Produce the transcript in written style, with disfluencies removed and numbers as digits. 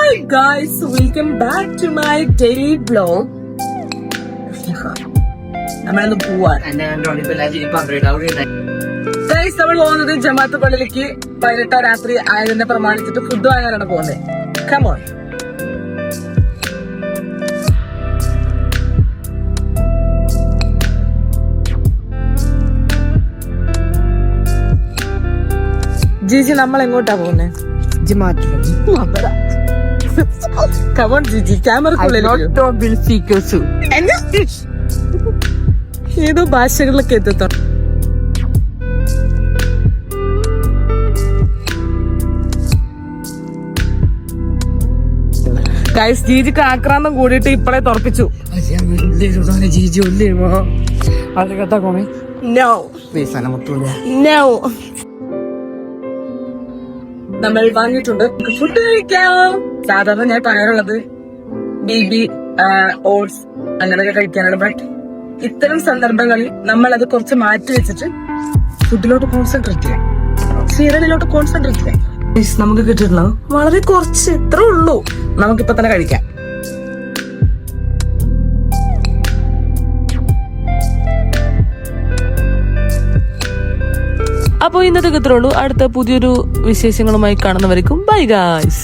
Hi guys, welcome back to my daily vlog. നമ്മളന്ന് പോവാണ് guys. നമ്മൾ പോകുന്നത് ജമാഅത്ത് പള്ളിയിലേക്ക് 18 രാത്രി ആയതിനെ പ്രമാണിച്ചിട്ട് ഫുഡ് വാങ്ങാനാണ് പോകുന്നത്. കമോൺ. ജിജി നമ്മൾ എങ്ങോട്ടാ പോകുന്നത്? കമോൺ ജിജി, ക്യാമറക്കുള്ളിൽ ഏതോ ഭാഷകളിലൊക്കെ എത്തുന്നു. ഗൈസ്, ജിജിക്ക് ആക്രാന്തം കൂടിയിട്ട് ഇപ്പളെ തുറപ്പിച്ചു. നമ്മൾ വാങ്ങിയിട്ടുണ്ട്, ഫുഡ് കഴിക്കാം. സാധാരണ ഞാൻ പറയാറുള്ളത് ബീബി ഓട്സ് അങ്ങനെയൊക്കെ കഴിക്കാനാണ്. ബട്ട് ഇത്തരം സന്ദർഭങ്ങളിൽ നമ്മൾ അത് കുറച്ച് മാറ്റി വെച്ചിട്ട് ഫുഡിലോട്ട് കോൺസെൻട്രേറ്റ് ചെയ്യാം, സീരിയലിലോട്ട് കോൺസെൻട്രേറ്റ് ചെയ്യാം. നമുക്ക് കിട്ടിയിട്ടുള്ളത് വളരെ കുറച്ച്, ഇത്രേ ഉള്ളൂ. നമുക്കിപ്പോ തന്നെ കഴിക്കാം. അപ്പോൾ ഇന്നത്തെ ഇത്രേ ഉള്ളൂ. അടുത്ത പുതിയൊരു വിശേഷങ്ങളുമായി കാണുന്നവരേക്കും ബൈ ഗായ്സ്.